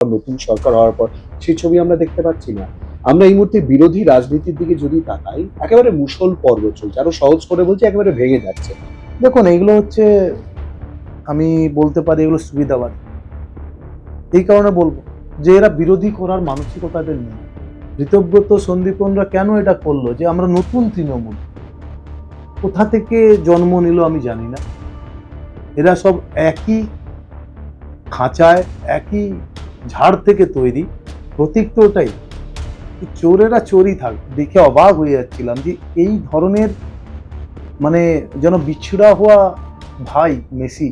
নতুন সরকার হওয়ার পর সেই ছবি আমরা দেখতে পাচ্ছি না। আমরা এই মুহূর্তে বিরোধী রাজনীতির দিকে যদি তাকাই, একেবারে মুষল পর্ব চলছে। আরো সহজ করে বলছি, একেবারে ভেঙে যাচ্ছে। দেখুন, এইগুলো হচ্ছে, আমি বলতে পারি এগুলো সুবিধাবাদ। এই কারণে বলবো যে এরা বিরোধী করার মানসিকতা এদের নেই। ঋতব্রত সন্দীপনরা কেন এটা করলো যে আমরা নতুন তৃণমূল, কোথা থেকে জন্ম নিল আমি জানি না। এরা সব একই খাঁচায়, একই ঝাড় থেকে তৈরি। প্রতীক তো ওটাই, চোরেরা চোরই থাক। দেখে অবাক হয়ে যাচ্ছিলাম যে এই ধরনের, মানে যেন বিচ্ছুড়া হওয়া ভাই মেসি,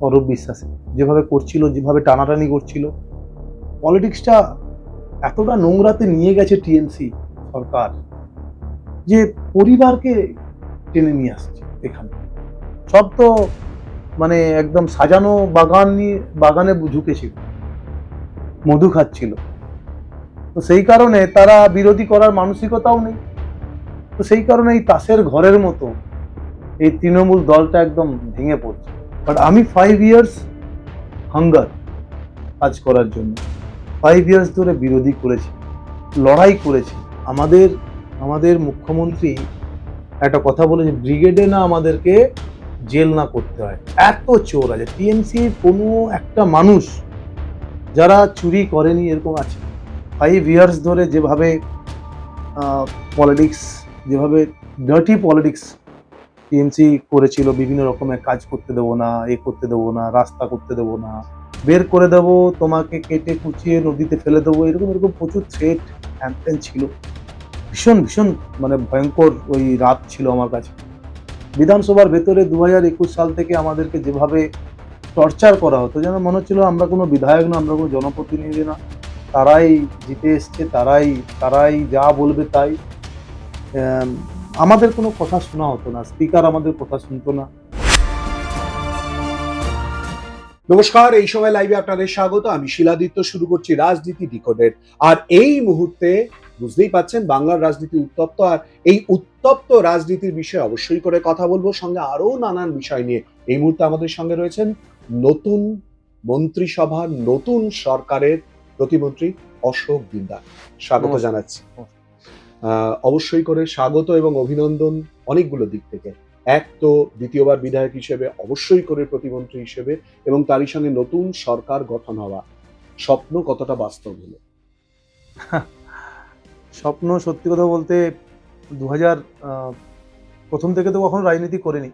অরূপ বিশ্বাসে যেভাবে করছিল, যেভাবে টানাটানি করছিল, পলিটিক্সটা এতটা নোংরাতে নিয়ে গেছে টিএমসি সরকার যে পরিবারকে টেনে নিয়ে আসছে এখানে। সব তো মানে একদম সাজানো বাগানে ঢুকেছিল, মধু খাচ্ছিল। তো সেই কারণে তারা বিরোধী করার মানসিকতাও নেই। তো সেই কারণে এই তাসের ঘরের মতো এই তৃণমূল দলটা একদম ভেঙে পড়ছে। বাট আমি 5 ইয়ার্স হাঙ্গার কাজ করার জন্য, 5 ইয়ার্স ধরে বিরোধী করেছি, লড়াই করেছি। আমাদের আমাদের মুখ্যমন্ত্রী একটা কথা বলেছে, ব্রিগেডে না আমাদেরকে জেল না করতে হয়। এত চোর আছে টিএমসির, কোনো একটা মানুষ যারা চুরি করেনি এরকম আছে? 5 ইয়ার্স ধরে যেভাবে পলিটিক্স, যেভাবে ডার্টি পলিটিক্স টিএমসি করেছিল, বিভিন্ন রকমের কাজ করতে দেবো না, এ করতে দেবো না, রাস্তা করতে দেবো না, বের করে দেবো, তোমাকে কেটে কুচিয়ে নদীতে ফেলে দেবো, এরকম এরকম প্রচুর থ্রেট হ্যান ছিল। ভীষণ ভীষণ মানে ভয়ঙ্কর ওই রাত ছিল আমার কাছে। বিধানসভার ভেতরে 2021 সাল থেকে আমাদেরকে যেভাবে টর্চার করা হতো, যেন মনে হচ্ছিল আমরা কোনো বিধায়ক না, আমরা কোনো জনপ্রতিনিধি না, তারাই জিতে এসছে, তারাই তারাই যা বলবে তাই। আমাদের কোনো কথা শোনা হতো না, স্পিকার আমাদের কথা শুনতো না। নমস্কার, এই সময় লাইভে আপনাদের স্বাগত। আমি শিলাদিত্য, শুরু করছি রাজনীতি ডিকোডেড। আর এই মুহূর্তে বুঝতেই পাচ্ছেন বাংলার রাজনীতি উত্তপ্ত, আর এই উত্তপ্ত রাজনীতির বিষয়ে অবশ্যই করে কথা বলবো, সঙ্গে আরো নানান বিষয় নিয়ে। এই মুহূর্তে আমাদের সঙ্গে রয়েছেন নতুন মন্ত্রিসভার, নতুন সরকারের প্রতিমন্ত্রী অশোক দিন্দা। স্বাগত জানাচ্ছি। অবশ্যই করে স্বাগত এবং অভিনন্দন অনেকগুলো দিক থেকে। এক তো দ্বিতীয়বার বিধায়ক হিসেবে, অবশ্যই করে প্রতিমন্ত্রী হিসেবে, এবং তারই সঙ্গে নতুন সরকার গঠন হওয়া। স্বপ্ন কতটা বাস্তব হলো? স্বপ্ন, সত্যি কথা বলতে, 2000 প্রথম থেকে তো কখনো রাজনীতি করিনি,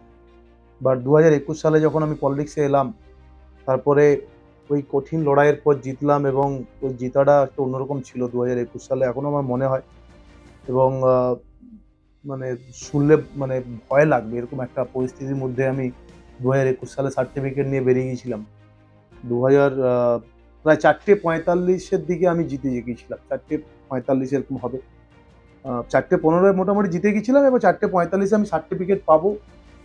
বাট 2021 সালে যখন আমি পলিটিক্সে এলাম, তারপরে ওই কঠিন লড়াইয়ের পর জিতলাম, এবং ওই জিতাটা একটা অন্যরকম ছিল 2021 সালে, এখনো আমার মনে হয়। এবং মানে শুনলে মানে ভয় লাগবে, এরকম একটা পরিস্থিতির মধ্যে আমি 2021 সালে সার্টিফিকেট নিয়ে বেরিয়ে গিয়েছিলাম। 2000 প্রায় 4:45-এর দিকে আমি জিতে গিয়েছিলাম, 4:45 এরকম হবে। 4:15 মোটামুটি জিতে গেছিলাম, এবং 4:45 আমি সার্টিফিকেট পাবো,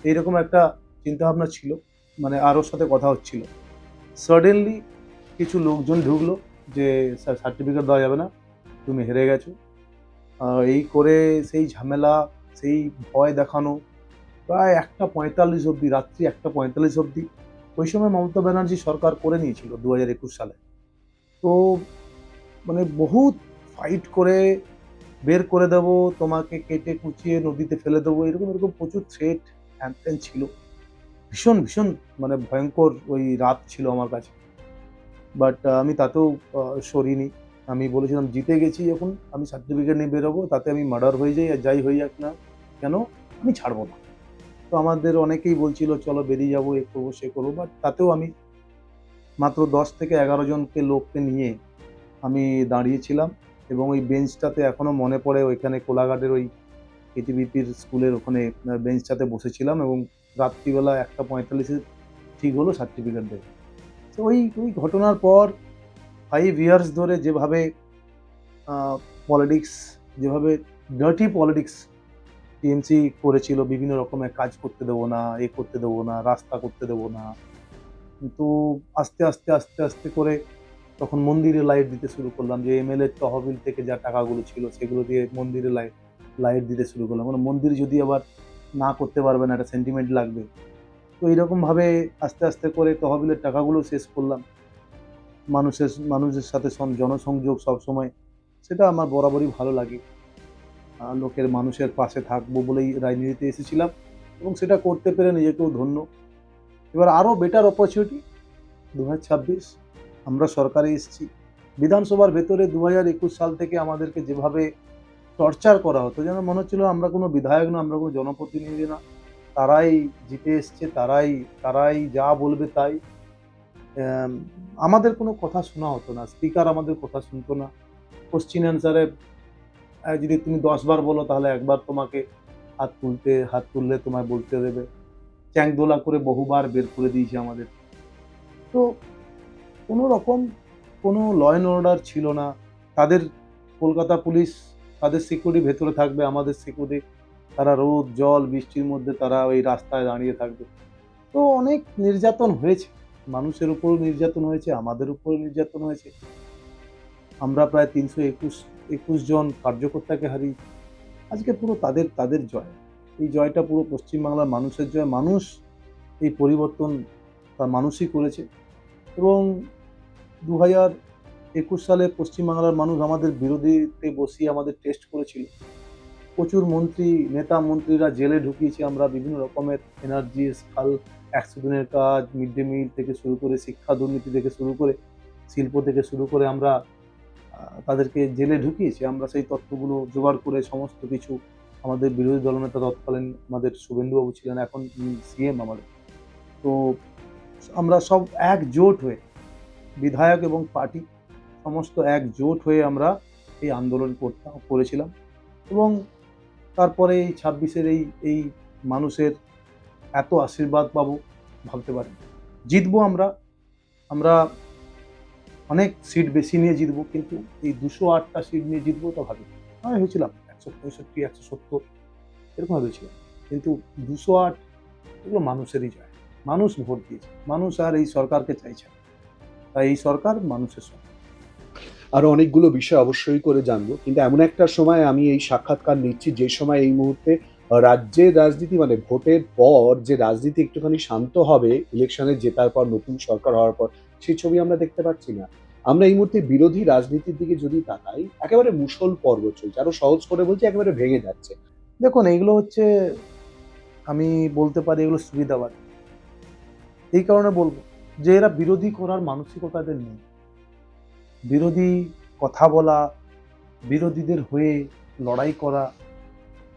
এইরকম একটা চিন্তাভাবনা ছিল। মানে আরোর সাথে কথা হচ্ছিল। সাডেনলি কিছু লোকজন ঢুকলো যে স্যার সার্টিফিকেট দেওয়া যাবে না, তুমি হেরে গেছো। এই করে সেই ঝামেলা, সেই ভয় দেখানো, প্রায় 1:45 অবধি, রাত্রি 1:45 অবধি। ওই সময় মমতা ব্যানার্জি সরকার করে নিয়েছিল 2021 সালে। তো মানে বহুত ফাইট করে বের করে দেবো, তোমাকে কেটে কুচিয়ে নদীতে ফেলে দেবো, এরকম এরকম প্রচুর থ্রেট হ্যান ছিল। ভীষণ ভীষণ মানে ভয়ঙ্কর ওই রাত ছিল আমার কাছে। বাট আমি তাতেও সরিনি। আমি বলেছিলাম জিতে গেছি যখন, আমি সার্টিফিকেট নিয়ে বেরোবো, তাতে আমি মার্ডার হয়ে যাই আর যাই হয়ে যাক না কেন, আমি ছাড়বো না। তো আমাদের অনেকেই বলছিল চলো বেরিয়ে যাবো, এ করবো সে করবো, বাট তাতেও আমি মাত্র 10 থেকে 11 জনকে লোককে নিয়ে আমি দাঁড়িয়েছিলাম। এবং ওই বেঞ্চটাতে এখনো মনে পড়ে, ওইখানে কোলাঘাটের ওই কেটিভিপির স্কুলের ওখানে বেঞ্চটাতে বসেছিলাম, এবং রাত্রিবেলা 1:45 ঠিক হলো সার্টিফিকেট দেবে। তো ওই ওই ঘটনার পর 5 ইয়ার্স ধরে যেভাবে পলিটিক্স, যেভাবে ডার্টি পলিটিক্স টিএমসি করেছিল, বিভিন্ন রকমের কাজ করতে দেবো না, এ করতে দেবো না, রাস্তা করতে দেবো না। কিন্তু আস্তে আস্তে আস্তে আস্তে করে তখন মন্দিরে লাইট দিতে শুরু করলাম, যে এমএলএ তহবিল থেকে যা টাকাগুলো ছিল সেগুলো দিয়ে মন্দিরে লাইট দিতে শুরু করলাম। মানে মন্দির যদি আবার না করতে পারবে না, একটা সেন্টিমেন্ট লাগবে। তো এইরকমভাবে আস্তে আস্তে করে তহবিলের টাকাগুলো শেষ করলাম। মানুষের সাথে জনসংযোগ সবসময়, সেটা আমার বরাবরই ভালো লাগে। লোকের মানুষের পাশে থাকবো বলেই রাজনীতিতে এসেছিলাম এবং সেটা করতে পেরে নিজেকেও ধন্য। এবার আরও বেটার অপরচুনিটি 2026 আমরা সরকারে এসেছি। বিধানসভার ভেতরে 2021 সাল থেকে আমাদেরকে যেভাবে টর্চার করা হতো, যেন মনে হচ্ছিল আমরা কোনো বিধায়ক না, আমরা কোনো জনপ্রতিনিধি না, তারাই জিতে এসছে, তারাই যা বলবে তাই। আম, আমাদের কোনো কথা শোনা হতো না, স্পিকার আমাদের কথা শুনতো না। কোশ্চিন অ্যান্সারে যদি তুমি 10 বার বলো তাহলে একবার তোমাকে হাত তুললে তোমায় বলতে দেবে। চ্যাংদোলা করে বহুবার বের করে দিয়েছে আমাদের। তো কোনো রকম কোনো ল অ্যান্ড অর্ডার ছিল না। তাদের কলকাতা পুলিশ তাদের সিকিউরিটি ভেতরে থাকবে, আমাদের সিকিউরিটি তারা রোদ জল বৃষ্টির মধ্যে তারা ওই রাস্তায় দাঁড়িয়ে থাকবে। তো অনেক নির্যাতন হয়েছে, মানুষের উপর নির্যাতন হয়েছে, আমাদের উপর নির্যাতন হয়েছে। আমরা প্রায় 321 জন কার্যকর্তাকে হারিয়েছি। আজকে পুরো তাদের জয়, এই জয়টা পুরো পশ্চিমবাংলার মানুষের জয়। মানুষ এই পরিবর্তন তার মানুষই করেছে। এবং 2021 সালে পশ্চিমবাংলার মানুষ আমাদের বিরোধীতে বসিয়ে আমাদের টেস্ট করেছিল। প্রচুর নেতা মন্ত্রীরা জেলে ঢুকিয়েছি আমরা, বিভিন্ন রকমের এনার্জি খাল 100 দিনের কাজ, মিড ডে মিল থেকে শুরু করে, শিক্ষা দুর্নীতি থেকে শুরু করে, শিল্প থেকে শুরু করে আমরা তাদেরকে জেলে ঢুকিয়েছি। আমরা সেই তথ্যগুলো জোগাড় করে সমস্ত কিছু আমাদের বিরোধী দলনেতা তৎকালীন আমাদের শুভেন্দুবাবু ছিলেন, এখন সিএম আমাদের। তো আমরা সব একজোট হয়ে, বিধায়ক এবং পার্টি সমস্ত একজোট হয়ে আমরা এই আন্দোলন করেছিলাম। এবং তারপরে এই 26-এর এই মানুষের এত আশীর্বাদ পাবো ভাবতে পারি। জিতবো আমরা অনেক সিট বেশি নিয়ে জিতবো, কিন্তু এই 208টা সিট নিয়ে জিতবো তো ভাবি আমি হয়েছিলাম 165 170 এরকম ভেবেছিলাম, কিন্তু 208 এগুলো মানুষেরই জয়। মানুষ ভোট দিয়েছে, মানুষ আর এই সরকারকে চাইছে না। তাই এই সরকার মানুষের সরকার। আরো অনেকগুলো বিষয় অবশ্যই করে জানবো, কিন্তু এমন একটা সময় আমি এই সাক্ষাৎকার নিচ্ছি যে সময় এই মুহূর্তে রাজ্যের রাজনীতি মানে ভোটের পর যে রাজনীতি একটুখানি শান্ত হবে, ইলেকশনে জেতার পর, নতুন সরকার হওয়ার পর, সেই ছবি আমরা দেখতে পাচ্ছি না। আমরা এই মুহূর্তে বিরোধী রাজনীতির দিকে যদি তাকাই, একেবারে মুষল পর্ব চলছে, আরো সহজ করে বলছি একেবারে ভেঙে যাচ্ছে। দেখুন, এইগুলো হচ্ছে, আমি বলতে পারি এগুলো সুবিধাবাদ। এই কারণে বলবো যে এরা বিরোধী করার মানসিকতা এদের নেই। বিরোধী কথা বলা, বিরোধীদের হয়ে লড়াই করা,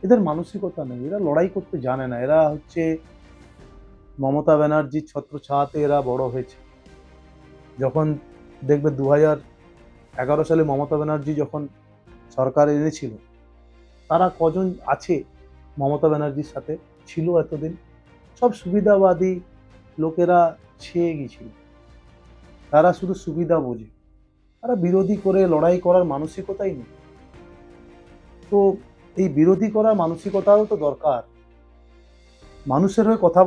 এদের মানসিকতা নেই। এরা লড়াই করতে জানে না। এরা হচ্ছে মমতা ব্যানার্জির ছত্রছায়াতে এরা বড় হয়েছে। যখন দেখবে 2011 সালে মমতা ব্যানার্জি যখন সরকার এনেছিল, তারা কজন আছে মমতা ব্যানার্জির সাথে ছিল এতদিন? সব সুবিধাবাদী লোকেরা ছেয়ে গেছিল। তারা শুধু সুবিধা বোঝে, তারা বিরোধী করে লড়াই করার মানসিকতাই নেই। তো এই বিরোধী করার মানসিকতাও তো দরকার। মানুষের হয়ে কথা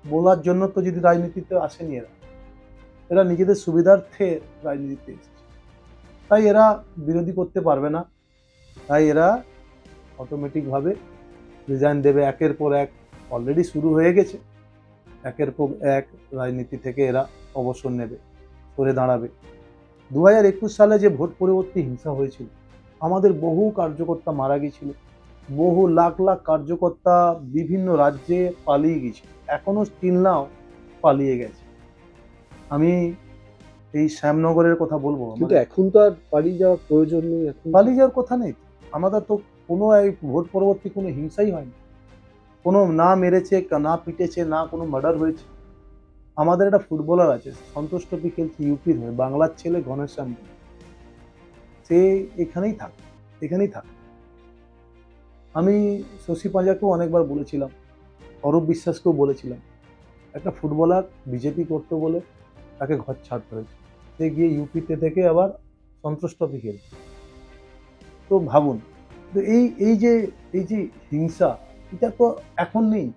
বলার জন্য তো যদি রাজনীতিতে আসেনি এরা নিজেদের সুবিধার্থে রাজনীতিতে এসেছে। তাই এরা বিরোধী করতে পারবে না। তাই এরা অটোমেটিকভাবে রিজাইন দেবে একের পর এক। অলরেডি শুরু হয়ে গেছে। একের পর এক রাজনীতি থেকে এরা অবসর নেবে, সরে দাঁড়াবে। 2021 সালে যে ভোট পরবর্তী হিংসা হয়েছিল, আমাদের বহু কার্যকর্তা মারা গিয়েছিল, বহু লাখ লাখ কার্যকর্তা বিভিন্ন রাজ্যে পালিয়ে গেছিল, এখনো স্টিল নাও পালিয়ে গেছে। আমি এই শ্যামনগরের কথা বলবো। কিন্তু এখন তো আর পালিয়ে যাওয়ার প্রয়োজন নেই। এখন পালিয়ে যাওয়ার কথা নেই। আমাদের তো কোনো এই ভোট পরবর্তী কোনো হিংসাই হয়নি। কোনো না মেরেছে, না পিটেছে, না কোনো মার্ডার হয়েছে। আমাদের একটা ফুটবলার আছে, সন্তোষ ট্রফি খেলছে ইউপির হয়ে, বাংলার ছেলে ঘনশ্যাম, সে এখানেই থাক। আমি শশী পাঁজাকেও অনেকবার বলেছিলাম, অরূপ বিশ্বাসকেও বলেছিলাম, একটা ফুটবলার বিজেপি করতো বলে তাকে ঘর ছাড়তে হয়েছে। সে গিয়ে ইউপিতে থেকে আবার সন্তোষ ট্রফি খেলছে। তো ভাবুন, তো এই যে হিংসা, এটা তো এখন নেই,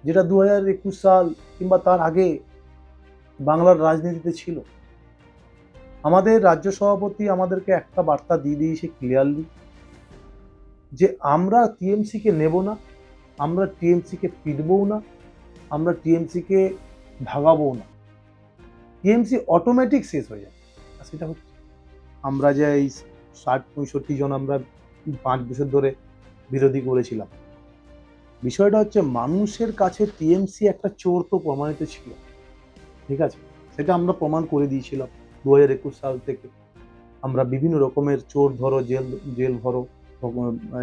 যেটা 2021 সাল কিংবা তার আগে বাংলার রাজনীতিতে ছিল। আমাদের রাজ্য সভাপতি আমাদেরকে একটা বার্তা দিয়ে দিয়েছে ক্লিয়ারলি, যে আমরা টিএমসিকে নেব না, আমরা টিএমসিকে পিটবও না, আমরা টিএমসিকে ভাগাবো না। টিএমসি অটোমেটিক শেষ হয়ে যায়। আর সেটা হচ্ছে আমরা যে এই ৬০-৬৫ জন আমরা ৫ বছর ধরে বিরোধী করেছিলাম, বিষয়টা হচ্ছে মানুষের কাছে টিএমসি একটা চোর তো প্রমাণিত ছিল, ঠিক আছে? সেটা আমরা প্রমাণ করে দিয়েছিলাম ২০২১ সাল থেকে। আমরা বিভিন্ন রকমের চোর ধরো, জেল জেল ভরো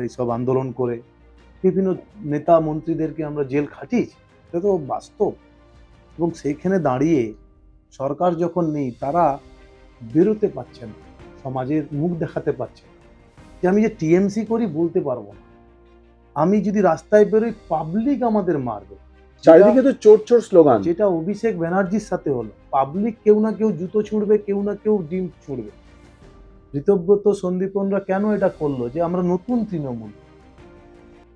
এইসব আন্দোলন করে বিভিন্ন নেতা মন্ত্রীদেরকে আমরা জেল খাটিয়েছি। এটা তো বাস্তব। এবং সেইখানে দাঁড়িয়ে সরকার যখন নেই, তারা বেরোতে পারছে না, সমাজের মুখ দেখাতে পারছে না যে আমি যে টিএমসি করি বলতে পারবো না। আমি যদি রাস্তায় বেরোই, পাবলিক আমাদের মারবে। চারিদিকে তো চোর চোর স্লোগান। যেটা অভিষেক ব্যানার্জির সাথে হলো, পাবলিক কেউ না কেউ জুতো ছুঁড়বে, কেউ না কেউ ডিম ছুঁড়বে। ঋতব্রত, সন্দীপনরা কেন এটা করলো? যে আমরা নতুন তৃণমূল,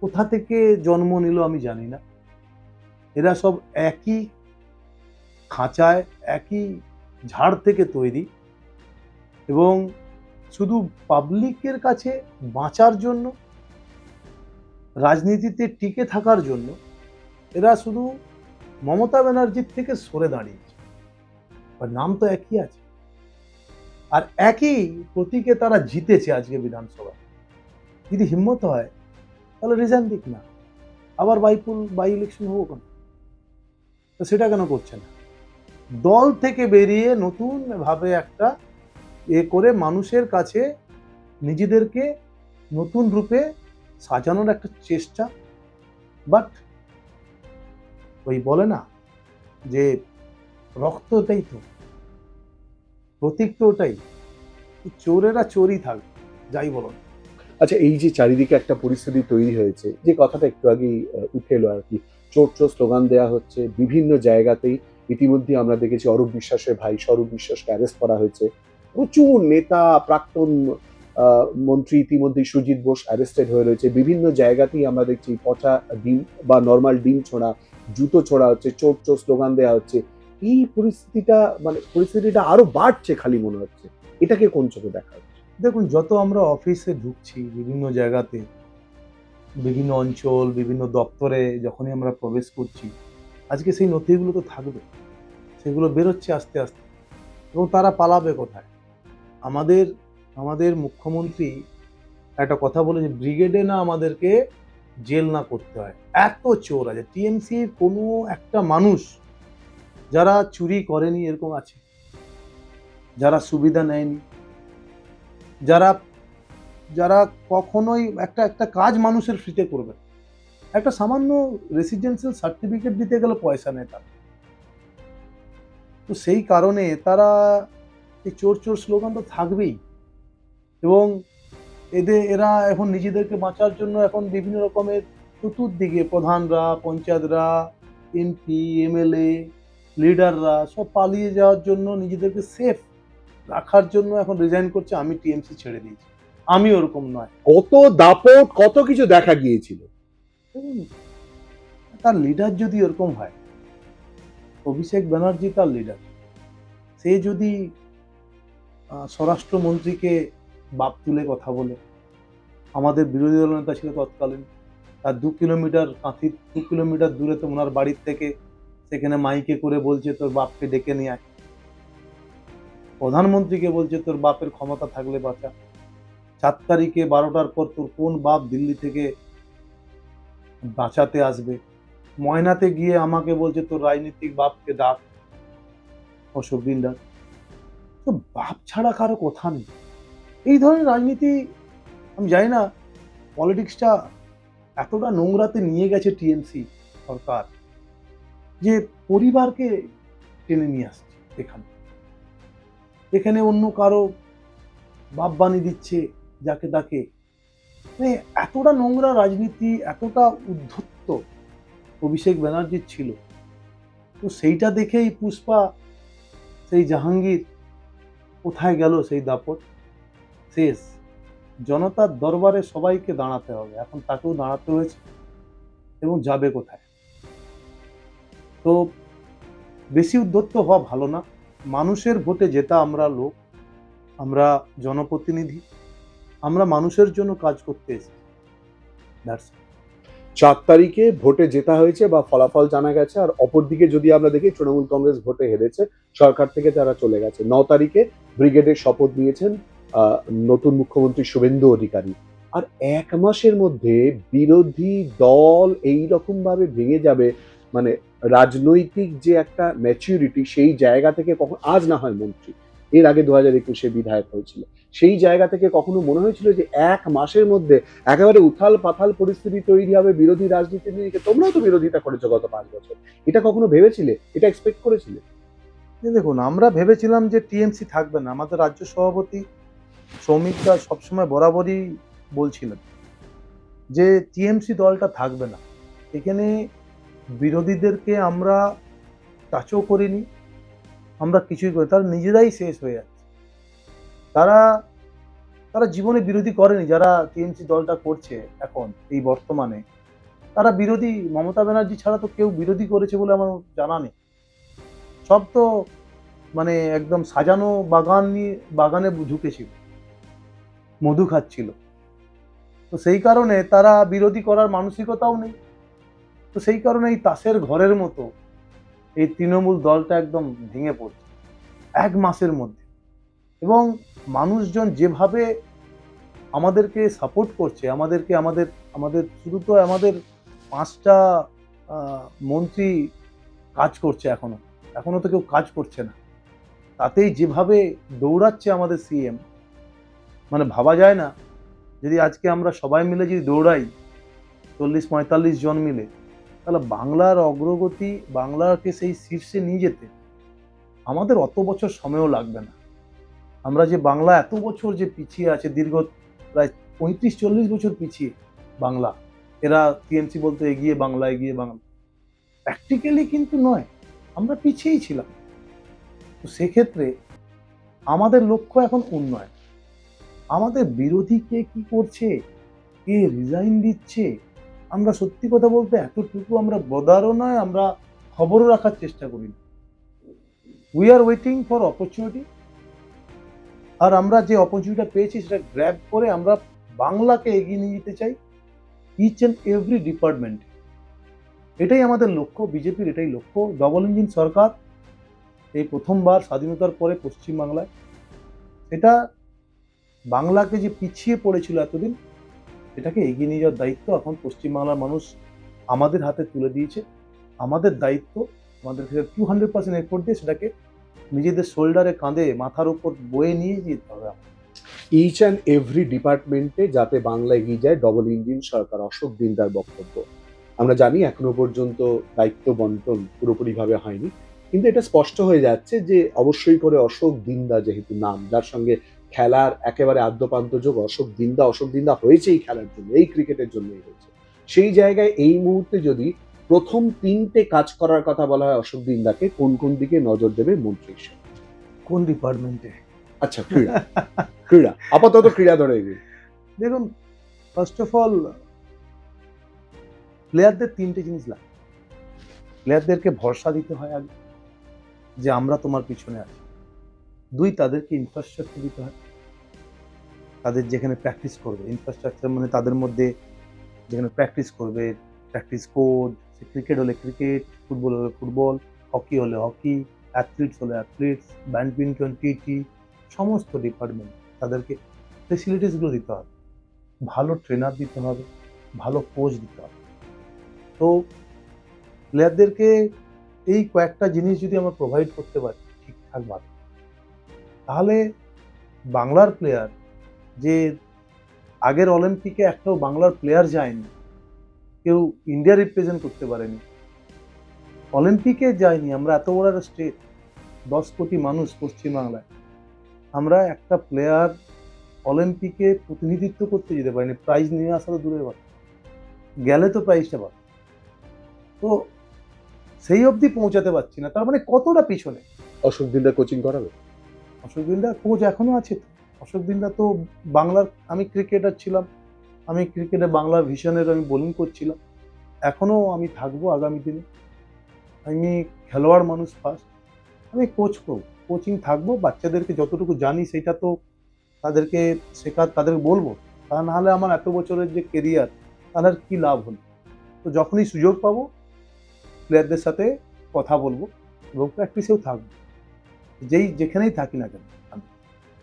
কোথা থেকে জন্ম নিল আমি জানি না। এরা সব একই খাঁচায়, একই ঝাড় থেকে তৈরি, এবং শুধু পাবলিকের কাছে বাঁচার জন্য, রাজনীতিতে টিকে থাকার জন্য এরা শুধু মমতা ব্যানার্জির থেকে সরে দাঁড়িয়েছে। আর নাম তো একই আছে, আর একই প্রতীকে তারা জিতেছে আজকে বিধানসভায়। যদি হিম্মত হয় তাহলে রিজাইন দিক না, আবার বাই ইলেকশন হোক না। তো সেটা কেন করছে না? দল থেকে বেরিয়ে নতুন ভাবে একটা করে মানুষের কাছে নিজেদেরকে নতুন রূপে সাজানোর একটা চেষ্টা। বাট ওই বলে না যে রক্ত ওটাই তো, প্রতীক তো ওটাই, চোরেরা চোরই থাকবে যাই বলো না। আচ্ছা, এই যে চারিদিকে একটা পরিস্থিতি তৈরি হয়েছে, যে কথাটা একটু আগেই উঠে এলো আর কি, চোর চোর স্লোগান দেওয়া হচ্ছে বিভিন্ন জায়গাতেই। ইতিমধ্যে আমরা দেখেছি অরূপ বিশ্বাসের ভাই স্বরূপ বিশ্বাসকে অ্যারেস্ট করা হয়েছে। প্রচুর নেতা, প্রাক্তন মন্ত্রী, ইতিমধ্যেই সুজিত বোস অ্যারেস্টেড হয়ে রয়েছে। বিভিন্ন জায়গাতেই আমরা দেখছি পচা ডিম বা নর্মাল ডিম ছোড়া, জুতো ছোড়া হচ্ছে, চোর চোর স্লোগান দেওয়া হচ্ছে। এই পরিস্থিতিটা আরো বাড়ছে খালি মনে হচ্ছে। এটাকে কোন চোখে দেখা হচ্ছে? দেখুন, যত আমরা অফিসে ঢুকছি, বিভিন্ন জায়গাতে, বিভিন্ন অঞ্চল, বিভিন্ন দপ্তরে যখনই আমরা প্রবেশ করছি, আজকে সেই নথিগুলো তো থাকবে, সেগুলো বেরোচ্ছে আস্তে আস্তে। এবং তারা পালাবে কোথায়? আমাদের আমাদের মুখ্যমন্ত্রী একটা কথা বলেছে, ব্রিগেডে না আমাদেরকে জেল না করতে হয়। এত চোর আছে টিএমসির, কোনো একটা মানুষ যারা চুরি করেনি এরকম আছে? যারা সুবিধা নেয়নি, যারা যারা কখনোই একটা একটা কাজ মানুষের ফ্রিতে করবে, একটা সামান্য রেসিডেন্সিয়াল সার্টিফিকেট দিতে গেলে পয়সা নেয় তারা। তো সেই কারণে তারা এই চোর চোর স্লোগান তো থাকবেই। এবং এরা এখন নিজেদেরকে বাঁচার জন্য এখন বিভিন্ন রকমের চতুর্দিকে প্রধানরা, পঞ্চায়েতরা, এমপি, এমএলএ, লিডাররা সব পালিয়ে যাওয়ার জন্য, নিজেদেরকে সেফ রাখার জন্য এখন রিজাইন করছে। আমি টিএমসি ছেড়ে দিয়েছি। আমি ওরকম নয়। কত দাপট, কত কিছু দেখা গিয়েছিল। দেখুন, তার লিডার যদি এরকম হয়, অভিষেক ব্যানার্জি তার লিডার, সে যদি স্বরাষ্ট্রমন্ত্রীকে বাপ তুলে কথা বলে, আমাদের বিরোধী দল নেতা ছিল তৎকালীন, তার 2 কিলোমিটার দূরে তো ওনার বাড়ির থেকে সেখানে মাইকে করে বলছে তোর বাপকে ডেকে নিয়ে আয়। প্রধানমন্ত্রীকে বলছে তোর বাপের ক্ষমতা থাকলে বাঁচা। 7 তারিখে 12টার পর তোর কোন বাপ দিল্লি থেকে বাঁচাতে আসবে? ময়নাতে গিয়ে আমাকে বলছে তোর রাজনীতিক বাপকে ডাক, অশোক দিনদার। তো বাপ ছাড়া কারো কথা নেই। এই ধরনের রাজনীতি, আমি জানি না পলিটিক্সটা এতটা নোংরাতে নিয়ে গেছে টিএমসি সরকার, যে পরিবারকে টেনে নিয়ে আসছে এখানে অন্য কারো বাপ বানিয়ে দিচ্ছে যাকে তাকে। মানে এতটা নোংরা রাজনীতি, এতটা উদ্ধত্ত অভিষেক ব্যানার্জির ছিল। তো সেইটা দেখেই পুষ্পা, সেই জাহাঙ্গীর কোথায় গেল? সেই দাপট শেষ। জনতার দরবারে সবাইকে দাঁড়াতে হবে, এখন তাকেও দাঁড়াতে হয়েছে, এবং যাবে কোথায়? তো বেশি উদ্ধত্ত হওয়া ভালো না। মানুষের ভোটে জেতা আমরা লোক, আমরা জনপ্রতিনিধি, আমরা মানুষের জন্য কাজ করতে এসেছি। দ্যাটস 4 তারিখে ভোটে জেতা হয়েছে বা ফলাফল জানা গেছে, আর অপরদিকে যদি আমরা দেখি তৃণমূল কংগ্রেস ভোটে হেরেছে, সরকার থেকে তারা চলে গেছে। 9 তারিখে ব্রিগেডের শপথ নিয়েছেন নতুন মুখ্যমন্ত্রী শুভেন্দু অধিকারী। আর 1 মাসের মধ্যে বিরোধী দল এইরকম ভাবে ভেঙে যাবে, মানে রাজনৈতিক যে একটা ম্যাচুরিটি সেই জায়গা থেকে কখন, আজ না হয় মন্ত্রী, এর আগে 2021-এ বিধায়ক হয়েছিল। সেই জায়গা থেকে কখনো মনে হয়েছিল যে 1 মাসের মধ্যে একেবারে উথাল পাথাল পরিস্থিতি তৈরি হবে বিরোধী রাজনীতি নিয়ে? তোমরাও তো বিরোধিতা করেছো গত 5 বছর। এটা কখনো ভেবেছিলে? এটা এক্সপেক্ট করেছিলে? দেখুন, আমরা ভেবেছিলাম যে টিএমসি থাকবে না। আমাদের রাজ্য সভাপতি শ্রমিকদা সবসময় বরাবরই বলছিলেন যে টিএমসি দলটা থাকবে না। এখানে বিরোধীদেরকে আমরা টাচও করিনি, আমরা কিছুই করি, তারা নিজেরাই শেষ হয়ে যাচ্ছে। তারা তারা জীবনে বিরোধী করেনি। যারা টিএমসি দলটা করছে এখন এই বর্তমানে, তারা বিরোধী মমতা ব্যানার্জি ছাড়া তো কেউ বিরোধী করেছে বলে আমার জানা নেই। সব তো মানে একদম সাজানো বাগানে ঢুকেছিল, মধু খাচ্ছিল। তো সেই কারণে তারা বিরোধী করার মানসিকতাও নেই। তো সেই কারণে এই তাসের ঘরের মতো এই তৃণমূল দলটা একদম ভেঙে পড়ছে 1 মাসের মধ্যে। এবং মানুষজন যেভাবে আমাদেরকে সাপোর্ট করছে, আমাদের শুধু তো আমাদের 5টা মন্ত্রী কাজ করছে এখনো তো কেউ কাজ করছে না। তাতেই যেভাবে দৌড়াচ্ছে আমাদের সিএম, মানে ভাবা যায় না। যদি আজকে আমরা সবাই মিলে যদি দৌড়াই 40-45 জন মিলে, তাহলে বাংলার অগ্রগতি, বাংলাকে সেই শীর্ষে নিয়ে যেতে আমাদের অত বছর সময়ও লাগবে না। আমরা যে বাংলা এত বছর যে পিছিয়ে আছে, দীর্ঘ প্রায় 35-40 বছর পিছিয়ে বাংলা, এরা টিএমসি বলতে এগিয়ে বাংলা। প্র্যাকটিক্যালি কিন্তু নয়, আমরা পিছিয়েই ছিলাম। তো সেক্ষেত্রে আমাদের লক্ষ্য এখন উন্নয়ন। আমাদের বিরোধী কে কি করছে, কে রিজাইন দিচ্ছে, আমরা সত্যি কথা বলতে এতটুকু আমরা বদারও নয়, আমরা খবরও রাখার চেষ্টা করি না। We are waiting for opportunity. আর আমরা যে অপরচুনিটিটা পেয়েছি সেটা গ্র্যাব করে আমরা বাংলাকে এগিয়ে নিয়ে যেতে চাই ইচ অ্যান্ড এভরি ডিপার্টমেন্ট। এটাই আমাদের লক্ষ্য, বিজেপির এটাই লক্ষ্য। ডবল ইঞ্জিন সরকার এই প্রথমবার স্বাধীনতার পরে পশ্চিমবাংলায়, সেটা বাংলাকে যে পিছিয়ে পড়েছিল এতদিন, এটাকে এগিয়ে নিয়ে যাওয়ার দায়িত্ব এখন পশ্চিমবাংলার মানুষ আমাদের হাতে তুলে দিয়েছে। আমাদের দায়িত্ব, আমাদেরকে 200% এফোর্ট দিয়ে সেটাকে নিজেদের শোল্ডারে, কাঁধে, মাথার উপর বয়ে নিয়ে যেতে হবে। ইচ অ্যান্ড এভরি ডিপার্টমেন্টে যাতে বাংলা এগিয়ে যায়, ডবল ইঞ্জিন সরকার, অশোক দিনদার বক্তব্য। আমরা জানি এখনো পর্যন্ত দায়িত্ব বন্টন পুরোপুরিভাবে হয়নি, কিন্তু এটা স্পষ্ট হয়ে যাচ্ছে যে অবশ্যই করে অশোক দিন্দা যেহেতু নাম, যার সঙ্গে খেলার একেবারে আদ্যপান্ত যোগ, অশোক দিন্দা হয়েছে এই খেলার জন্য, এই ক্রিকেটের জন্যই হয়েছে। সেই জায়গায় এই মুহূর্তে যদি প্রথম 3টে কাজ করার কথা বলা হয় অশোক দিন্দাকে, কোন কোন দিকে নজর দেবে মন্ত্রী হিসেবে? কোন ডিপার্টমেন্টে? আচ্ছা, ক্রীড়া। ক্রীড়া, আপাতত ক্রীড়া ধরে এগিয়ে। দেখুন, ফার্স্ট অফ অল প্লেয়ারদের 3টে জিনিস লাগে। প্লেয়ারদেরকে ভরসা দিতে হয় আগে যে আমরা তোমার পিছনে আছি। 2, তাদেরকে ইনফ্রাস্ট্রাকচার দিতে হয়। তাদের যেখানে প্র্যাকটিস করবে, ইনফ্রাস্ট্রাকচার মানে তাদের মধ্যে যেখানে প্র্যাকটিস করবে, প্র্যাকটিস কোচ, ক্রিকেট হলে ক্রিকেট, ফুটবল হলে ফুটবল, হকি হলে হকি, অ্যাথলিটস হলে অ্যাথলিটস, ব্যাডমিন্টন, টিটি, সমস্ত ডিপার্টমেন্ট তাদেরকে ফেসিলিটিসগুলো দিতে হবে। ভালো ট্রেনার দিতে হবে, ভালো কোচ দিতে হবে। তো প্লেয়ারদেরকে এই কয়েকটা জিনিস যদি আমরা প্রোভাইড করতে পারি ঠিকঠাকভাবে, তাহলে বাংলার প্লেয়ার, যে আগের অলিম্পিকে একটাও বাংলার প্লেয়ার যায়নি, কেউ ইন্ডিয়া রিপ্রেজেন্ট করতে পারেনি, অলিম্পিকে যায়নি, আমরা এত বড় একটা স্টেট, 10 কোটি মানুষ পশ্চিমবাংলায়, আমরা একটা প্লেয়ার অলিম্পিকে প্রতিনিধিত্ব করতে যেতে পারিনি, প্রাইজ নিয়ে আসা তো দূরের কথা, গেলে তো প্রাইজটা পাবে। তো সেই অবধি পৌঁছাতে পারছি না, তার মানে কতটা পিছনে। অশোক দিন্দা কোচিং করাবে? অশোক দিন্দা কোচ এখনো আছে তো। অশোক দিন্দা তো বাংলার, আমি ক্রিকেটার ছিলাম, আমি ক্রিকেটে বাংলার ভিশনের আমি বোলিং করছিলাম, এখনো আমি থাকবো আগামী দিনে। আমি খেলোয়াড় মানুষ ফার্স্ট, আমি কোচ করবো, কোচিং থাকবো, বাচ্চাদেরকে যতটুকু জানি সেটা তো তাদেরকে তাদেরকে বলবো। তা নাহলে আমার এত বছরের যে কেরিয়ার, তাহলে আর কি লাভ হলো। তো যখনই সুযোগ পাবো প্লেয়ারদের সাথে কথা বলবো এবং প্র্যাকটিসেও থাকবো, যেখানেই থাকি না কেন আমি।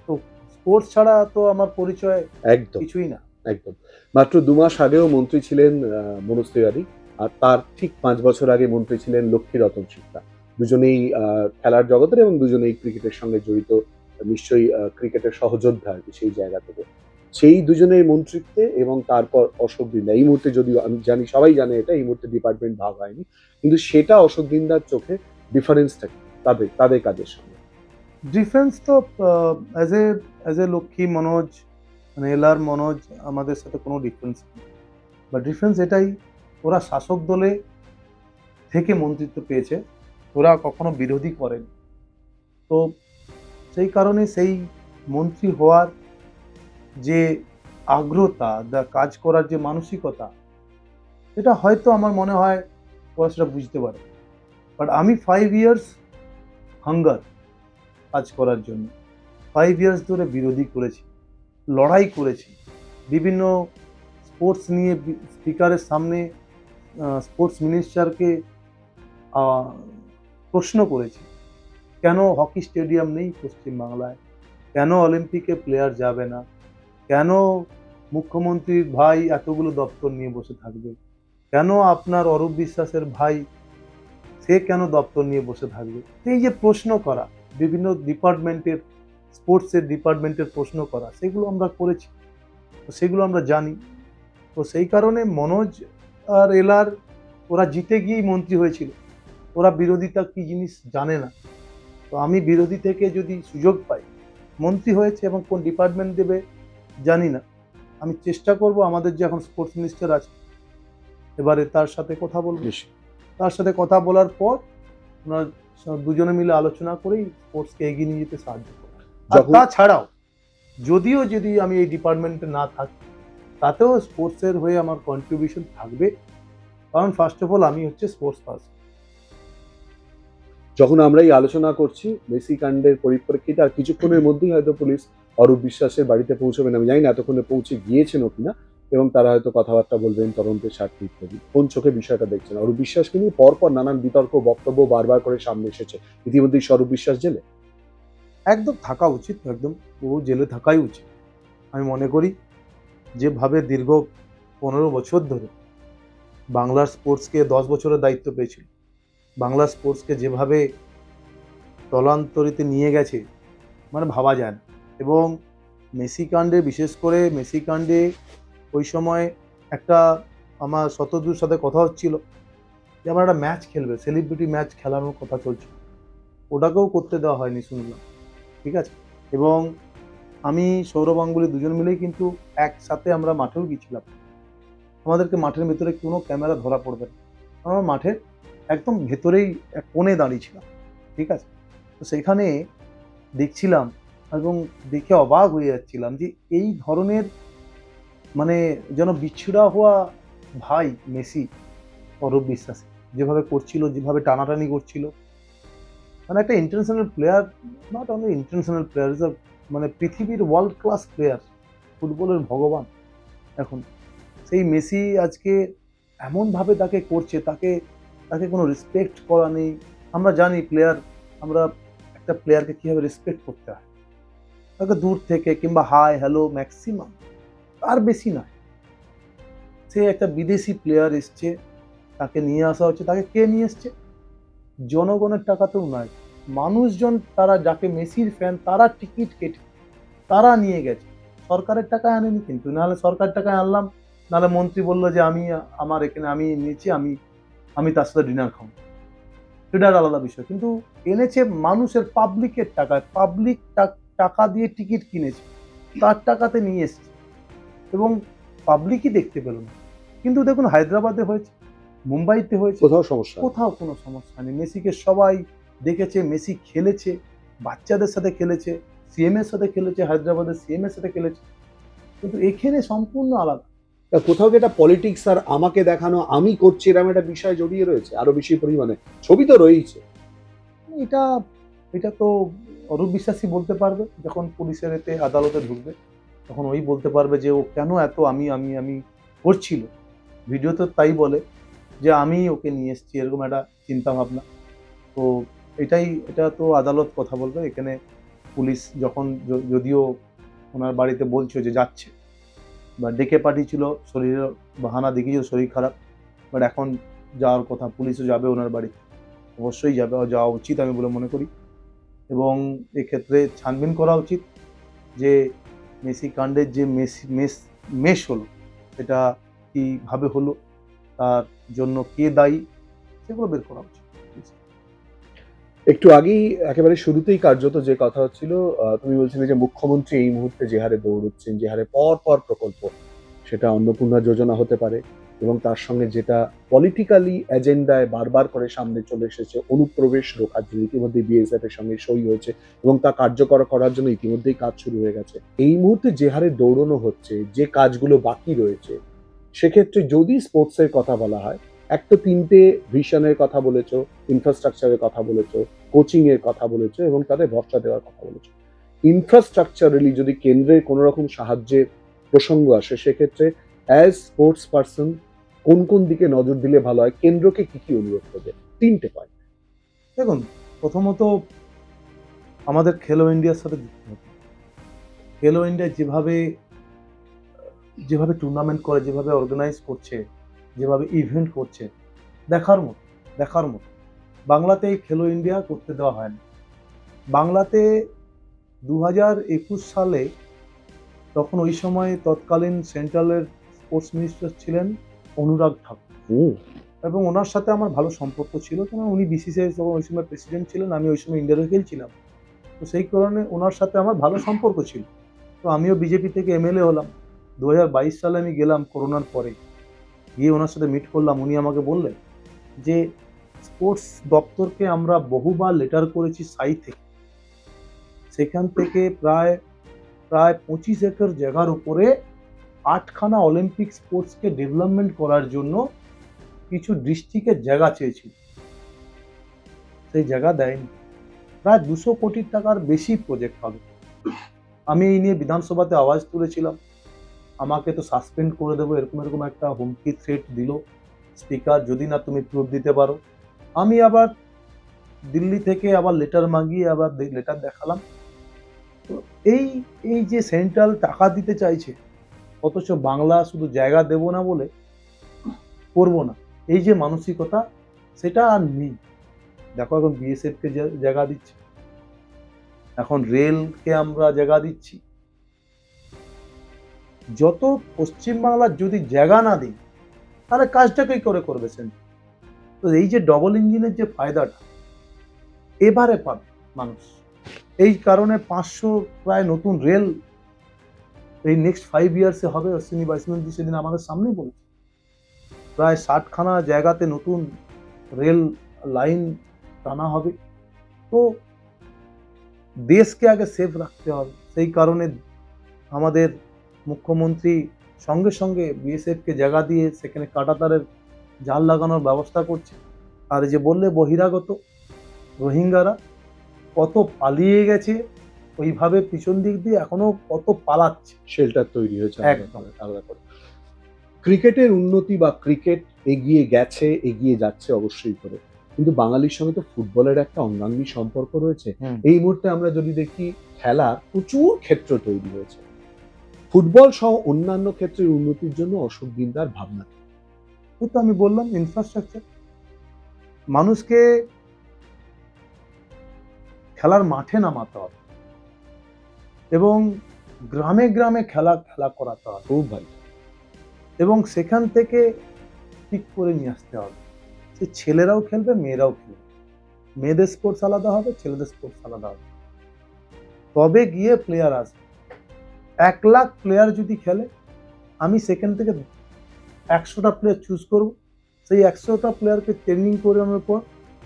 তো স্পোর্টস ছাড়া তো আমার পরিচয় একদম কিছুই না। একদম। মাত্র ২ মাস আগেও মন্ত্রী ছিলেন মনোজ তিওয়ারি, আর তার ঠিক ৫ বছর আগে মন্ত্রী ছিলেন লক্ষ্মীরতন সিকদার। দুজনেই খেলার জগতের এবং দুজনেই ক্রিকেটের সঙ্গে জড়িত, নিশ্চয়ই ক্রিকেটের সহযোদ্ধা আরকি সেই জায়গা থেকে। সেই দুজনের মন্ত্রিত্বে এবং তারপর অশোক দিন্দা, এই মুহূর্তে যদিও আমি জানি, সবাই জানে এটা, এই মুহূর্তে ডিপার্টমেন্ট ভাগ হয়নি। কিন্তু সেটা অশোক দিন্দার চোখে ডিফারেন্সটা কি তাদের কাজের সঙ্গে? ডিফারেন্স তো অ্যাজ এ লক্ষ্মী মনোজ, মানে এলআর মনোজ, আমাদের সাথে কোনো ডিফারেন্স নেই। বা ডিফারেন্স এটাই, ওরা শাসক দলে থেকে মন্ত্রিত্ব পেয়েছে, ওরা কখনো বিরোধী করেনি। তো সেই কারণে সেই মন্ত্রী হওয়ার যে আগ্রহতা, কাজ করার যে মানসিকতা, এটা হয়তো আমার মনে হয় ওরা সেটা বুঝতে পারে। বাট আমি 5 ইয়ার্স হাঙ্গার কাজ করার জন্য, 5 ইয়ার্স ধরে বিরোধী করেছি, লড়াই করেছি, বিভিন্ন স্পোর্টস নিয়ে স্পিকারের সামনে স্পোর্টস মিনিস্টারকে প্রশ্ন করেছি, কেন হকি স্টেডিয়াম নেই পশ্চিমবাংলায়, কেন অলিম্পিকে প্লেয়ার যাবে না, কেন মুখ্যমন্ত্রীর ভাই এতগুলো দপ্তর নিয়ে বসে থাকবে, কেন আপনার অরূপ বিশ্বাসের ভাই সে কেন দপ্তর নিয়ে বসে থাকবে। এই যে প্রশ্ন করা, বিভিন্ন ডিপার্টমেন্টের, স্পোর্টসের ডিপার্টমেন্টের প্রশ্ন করা, সেগুলো আমরা করেছি, তো সেগুলো আমরা জানি। তো সেই কারণে মনোজ আর এলআর ওরা জিতে গিয়েই মন্ত্রী হয়েছিল, ওরা বিরোধিতা কি জিনিস জানে না। তো আমি বিরোধী থেকে যদি সুযোগ পাই, মন্ত্রী হয়েছে এবং কোন ডিপার্টমেন্ট দেবে জানি না, আমি চেষ্টা করব, আমাদের যে এখন স্পোর্টস মিনিস্টার আছে এবারে তার সাথে কথা বলবো, তার সাথে কথা বলার পর ওনার দুজনে মিলে আলোচনা করেই স্পোর্টসকে এগিয়ে নিয়ে যেতে সাহায্য করব। আর তাছাড়াও যদি আমি এই ডিপার্টমেন্টে না থাকি, তাতেও স্পোর্টসের হয়ে আমার কন্ট্রিবিউশন থাকবে, কারণ ফার্স্ট অফ অল আমি হচ্ছে স্পোর্টস পার্সন। যখন আমরা এই আলোচনা করছি মেসি কাণ্ডের পরিপ্রেক্ষিতে, আর কিছুক্ষণের মধ্যেই হয়তো পুলিশ অরূপ বিশ্বাসের বাড়িতে পৌঁছবেন, আমি জানি না এতক্ষণে পৌঁছে গিয়েছেন কিনা, এবং তারা হয়তো কথাবার্তা বলবেন তদন্তের স্বার্থে ইত্যাদি। কোন চোখে বিষয়টা দেখছেন? অরূপ বিশ্বাসকে নিয়ে পরপর নানান বিতর্ক বক্তব্য বারবার করে সামনে এসেছে, ইতিমধ্যেই অরূপ বিশ্বাস জেলে। একদম থাকা উচিত, একদম ও জেলে থাকাই উচিত। আমি মনে করি যেভাবে দীর্ঘ 15 বছর ধরে বাংলার স্পোর্টসকে 10 বছরের দায়িত্ব পেয়েছিল, বাংলার স্পোর্টসকে যেভাবে তলান্তরিতে নিয়ে গেছে, মানে ভাবা যায় না। এবং মেসি কাণ্ডে, বিশেষ করে মেসি কাণ্ডে ওই সময় একটা আমার শতদূর সাথে কথা হচ্ছিল যে আমার একটা ম্যাচ খেলবে, সেলিব্রিটি ম্যাচ খেলানোর কথা চলছে, ওটাকেও করতে দেওয়া হয়নি শুনলাম, ঠিক আছে। এবং আমি সৌরভ গাঙ্গুলি দুজন মিলেই কিন্তু একসাথে আমরা মাঠেও গিয়েছিলাম, আমাদেরকে মাঠের ভেতরে কোনো ক্যামেরা ধরা পড়বে না, আমরা মাঠের একদম ভেতরেই এক কোণে দাঁড়িয়েছিলাম, ঠিক আছে। তো সেখানে দেখছিলাম এবং দেখে অবাক হয়ে যাচ্ছিলাম যে এই ধরনের, মানে যেন বিচ্ছুড়া হওয়া ভাই মেসি, অরূপ বিশ্বাস যেভাবে করছিল, যেভাবে টানাটানি করছিল, মানে একটা international player, not only international player, is মানে পৃথিবীর ওয়ার্ল্ড ক্লাস প্লেয়ার, ফুটবলের ভগবান এখন। সেই মেসি আজকে এমনভাবে তাকে করছে, তাকে তাকে কোনো রেসপেক্ট করা নেই। আমরা জানি প্লেয়ার, আমরা একটা প্লেয়ারকে কীভাবে রেসপেক্ট করতে হয়, তাকে দূর থেকে কিংবা হাই হ্যালো ম্যাক্সিমাম, আর বেশি নয়। সে একটা বিদেশি প্লেয়ার এসছে, তাকে নিয়ে আসা হচ্ছে, তাকে কে নিয়ে এসছে? জনগণের টাকাতেও নয়, মানুষজন, তারা যাকে মেসির ফ্যান, তারা টিকিট কেটে তারা নিয়ে গেছে, সরকারের টাকায় আনেনি কিন্তু, নাহলে সরকার টাকায় আনলাম, নাহলে মন্ত্রী বললো যে আমি আমার এখানে আমি নিয়েছি, আমি তার সাথে ডিনার খাবো, সেটার আলাদা বিষয়। কিন্তু এনেছে মানুষের, পাবলিকের টাকায়, পাবলিক টাকা দিয়ে টিকিট কিনেছে, তার টাকাতে নিয়ে এসছে এবং পাবলিকই দেখতে পেল না। কিন্তু দেখুন হায়দ্রাবাদে হয়েছে, মুম্বাইতে হয়েছে, কোথাও কোনো সমস্যা নেই। মেসিকে সবাই দেখেছে, মেসি খেলেছে, বাচ্চাদের সাথে খেলেছে, সিএম এর সাথে খেলেছে, হায়দ্রাবাদের সিএম এর সাথে খেলেছে, কিন্তু এখানে সম্পূর্ণ আলাদা। কোথাও কি এটা পলিটিক্স আর আমাকে দেখানো, আমি করছি, এরকম একটা বিষয় জড়িয়ে রয়েছে আরো বেশি পরিমাণে? ছবি তো রয়েছে। এটা এটা তো অরূপ বিশ্বাসী বলতে পারবে, যখন পুলিশের এতে আদালতে ঢুকবে তখন ওই বলতে পারবে যে ও কেন এত আমি আমি আমি করছিল। ভিডিও তো তাই বলে যে আমি ওকে নিয়ে এসেছি, এরকম একটা চিন্তা ভাবনা। তো এটা তো আদালত কথা বলবে। এখানে পুলিশ যখন যদিও ওনার বাড়িতে বলছে যে যাচ্ছে বা ডেকে পাঠিয়েছিল, শরীরের বাহানা দেখিয়েছিল শরীর খারাপ, বাট এখন যাওয়ার কথা, পুলিশও যাবে ওনার বাড়িতে, অবশ্যই যাবে, যাওয়া উচিত আমি বলে মনে করি। এবং এক্ষেত্রে ছানবিন করা উচিত যে মেসি কাণ্ডের যে মেশ হলো সেটা কীভাবে হলো, তার জন্য কে দায়ী, সেগুলো বের করা উচিত। একটু আগেই একেবারে শুরুতেই কার্যত যে কথা হচ্ছিল, তুমি বলছিলে যে মুখ্যমন্ত্রী এই মুহূর্তে যে হারে দৌড়চ্ছেন, যে হারে পর পর প্রকল্প, সেটা অন্নপূর্ণা যোজনা হতে পারে, এবং তার সঙ্গে যেটা পলিটিক্যালি এজেন্ডায় বারবার করে সামনে চলে এসেছে, অনুপ্রবেশ রোখার জন্য ইতিমধ্যে বিএসএফ এর সঙ্গে সই হয়েছে এবং তা কার্যকর করার জন্য ইতিমধ্যেই কাজ শুরু হয়ে গেছে। এই মুহূর্তে যে হারে দৌড়নো হচ্ছে, যে কাজগুলো বাকি রয়েছে, সেক্ষেত্রে যদি স্পোর্টসের কথা বলা হয়, এক তো 3টে ভিশনের কথা বলেছো, ইনফ্রাস্ট্রাকচারের কথা বলেছো, কোচিং এর কথা বলেছো এবং তাদের ভরসা দেওয়ার কথা বলেছো। ইনফ্রাস্ট্রাকচারালি যদি কেন্দ্রের কোনো রকম সাহায্যের প্রসঙ্গ আসে, সেক্ষেত্রে অ্যাজ স্পোর্টস পার্সন কোন কোন দিকে নজর দিলে ভালো হয়, কেন্দ্রকে কি কি অনুরোধ করবে? 3টে পয়েন্ট। দেখুন, প্রথমত আমাদের খেলো ইন্ডিয়ার সাথে যুক্ত হতে হবে। খেলো ইন্ডিয়া যেভাবে টুর্নামেন্ট করে, যেভাবে অর্গানাইজ করছে, যেভাবে ইভেন্ট করছে, দেখার মতো। বাংলাতে এই খেলো ইন্ডিয়া করতে দেওয়া হয় না। বাংলাতে 2021 সালে, তখন ওই সময় তৎকালীন সেন্ট্রালের স্পোর্টস মিনিস্টার ছিলেন অনুরাগ ঠাকুর, এবং ওনার সাথে আমার ভালো সম্পর্ক ছিল, কারণ উনি বিসিসিআই ওই সময় প্রেসিডেন্ট ছিলেন, আমি ওই সময় ইন্ডিয়ার হয়ে খেলছিলাম। তো সেই কারণে ওনার সাথে আমার ভালো সম্পর্ক ছিল। তো আমিও বিজেপি থেকে এমএলএ হলাম। 2022 সালে আমি গেলাম করোনার পরে, গিয়ে ওনার সাথে মিট করলাম। উনি আমাকে বললেন যে স্পোর্টস দপ্তরকে আমরা বহুবার লেটার করেছি সাই থেকে, সেখান থেকে প্রায় 25 একর জায়গার উপরে 8খানা অলিম্পিক স্পোর্টসকে ডেভেলপমেন্ট করার জন্য কিছু ডিস্ট্রিক্টের জায়গা চেয়েছিল, সেই জায়গা দেয়নি। প্রায় 200 কোটি টাকার বেশি প্রজেক্ট হবে। আমি এই নিয়ে বিধানসভাতে আওয়াজ তুলেছিলাম, আমাকে তো সাসপেন্ড করে দেবো, এরকম একটা হুমকি থ্রেট দিল স্পিকার, যদি না তুমি প্রুফ দিতে পারো। আমি আবার দিল্লি থেকে আবার লেটার মাগিয়ে আবার লেটার দেখালাম। তো এই যে সেন্ট্রাল টাকা দিতে চাইছে, অথচ বাংলা শুধু জায়গা দেব না বলে করবো না, এই যে মানসিকতা, সেটা আর নেই। দেখো, এখন বিএসএফকে জায়গা দিচ্ছে, এখন রেলকে আমরা জায়গা দিচ্ছি। যত পশ্চিমবাংলার যদি জায়গা না দিই, তাহলে কাজটাকেই করবে সেন্ট্রাল। তো এই যে ডবল ইঞ্জিনের যে ফায়দাটা এবারে পাবে মানুষ, এই কারণে 500 প্রায় নতুন রেল এই নেক্সট 5 ইয়ার্সে হবে। অশ্বিনী বৈষ্ণবজি সেদিন আমাদের সামনেই বলেছে, প্রায় 60খানা জায়গাতে নতুন রেল লাইন টানা হবে। তো দেশকে আগে সেফ রাখতে হবে, সেই কারণে আমাদের মুখ্যমন্ত্রী সঙ্গে সঙ্গে বিএসএফকে জায়গা দিয়ে সেখানে কাঁটাতারের জাল লাগানোর ব্যবস্থা করছে। আর যে বললে বহিরাগত রোহিঙ্গারা কত পালিয়ে গেছে, ওইভাবে পিছন দিক দিয়ে এখনো কত পালাচ্ছে, শেল্টার তৈরি হয়েছে একদম। আলাদা করে। ক্রিকেটের উন্নতি বা ক্রিকেট এগিয়ে গেছে, এগিয়ে যাচ্ছে অবশ্যই করে, কিন্তু বাঙালির সঙ্গে তো ফুটবলের একটা অঙ্গাঙ্গী সম্পর্ক রয়েছে। এই মুহূর্তে আমরা যদি দেখি, খেলার প্রচুর ক্ষেত্র তৈরি হয়েছে। ফুটবল সহ অন্যান্য ক্ষেত্রের উন্নতির জন্য অশোক দিনদার ভাবনা। ওই তো আমি বললাম, ইনফ্রাস্ট্রাকচার, মানুষকে খেলার মাঠে নামাতে হবে এবং গ্রামে গ্রামে খেলা করাতে হবে খুব ভালো। এবং সেখান থেকে ঠিক করে নিয়ে আসতে হবে, সে ছেলেরাও খেলবে, মেয়েরাও খেলবে, মেয়েদের স্পোর্টস আলাদা হবে, ছেলেদের স্পোর্টস আলাদা হবে, তবে গিয়ে প্লেয়ার আসবে। 1 লাখ প্লেয়ার যদি খেলে, আমি সেখান থেকে 100টা প্লেয়ার চুজ করব, সেই 100টা প্লেয়ারকে ট্রেনিং করানোর পর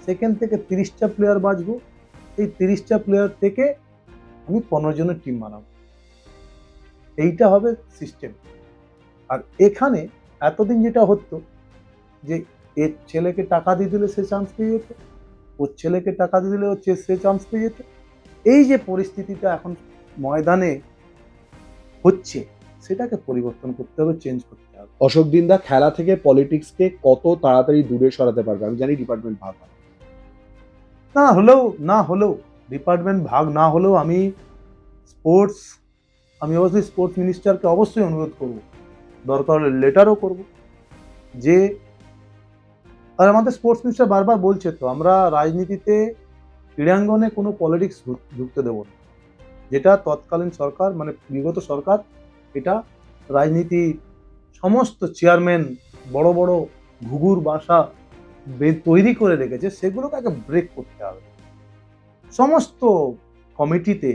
সেখান থেকে 30টা প্লেয়ার বাঁচবো, এই 30টা প্লেয়ার থেকে আমি 15 জনের টিম বানাবো। এইটা হবে সিস্টেম। আর এখানে এতদিন যেটা হতো যে এর ছেলেকে টাকা দিয়ে দিলে সে চান্স পেয়ে যেত, ওর ছেলেকে টাকা দিয়ে দিলে সে চান্স পেয়ে যেত। এই যে পরিস্থিতিটা এখন ময়দানে হচ্ছে, সেটাকে পরিবর্তন করতে হবে, চেঞ্জ করতে হবে। অশোক দিন্দা খেলা থেকে পলিটিক্সকে কত তাড়াতাড়ি দূরে সরাতে পারবে? আমি জানি ডিপার্টমেন্ট ভাগ হয়। না হলেও ডিপার্টমেন্ট ভাগ না হলেও স্পোর্টস আমি অবশ্যই স্পোর্টস মিনিস্টারকে অবশ্যই অনুরোধ করব, দরকার হলে লেটারও করব, যে আর আমাদের স্পোর্টস মিনিস্টার বারবার বলছে তো আমরা রাজনীতিতে ক্রীড়াঙ্গনে কোনো পলিটিক্স ঢুকতে দেবো না, যেটা তৎকালীন সরকার মানে বিগত সরকার এটা রাজনীতি সমস্ত চেয়ারম্যান বড় বড় ঘুঘুর বাসা তৈরি করে রেখেছে, সেগুলোকে আগে ব্রেক করতে হবে। সমস্ত কমিটিতে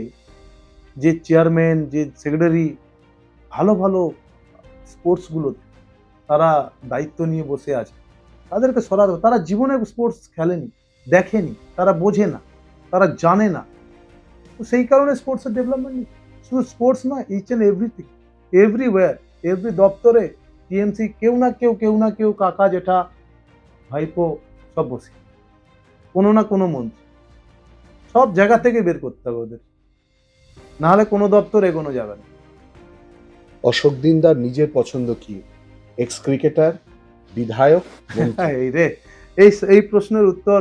যে চেয়ারম্যান যে সেক্রেটারি ভালো ভালো স্পোর্টসগুলোতে তারা দায়িত্ব নিয়ে বসে আছে, তাদেরকে সরাতে হবে। তারা জীবনে স্পোর্টস খেলেনি, দেখেনি, তারা বোঝে না, তারা জানে না। তো সেই কারণে স্পোর্টসের ডেভেলপমেন্ট নেই। শুধু স্পোর্টস নয়, each and everything, everywhere, every দপ্তরে টিএমসি কেউ না কেউ কাকা জেঠা ভাইপো সব বসে, কোনো না কোনো মন্ত্রী, সব জায়গা থেকে বের করতে হবে ওদের, নাহলে কোনো দপ্তর এগোনো যাবে না। অশোক দিন্দার নিজের পছন্দ কি? এক্স ক্রিকেটার, বিধায়ক, মন্ত্রী? এই রে, এই প্রশ্নের উত্তর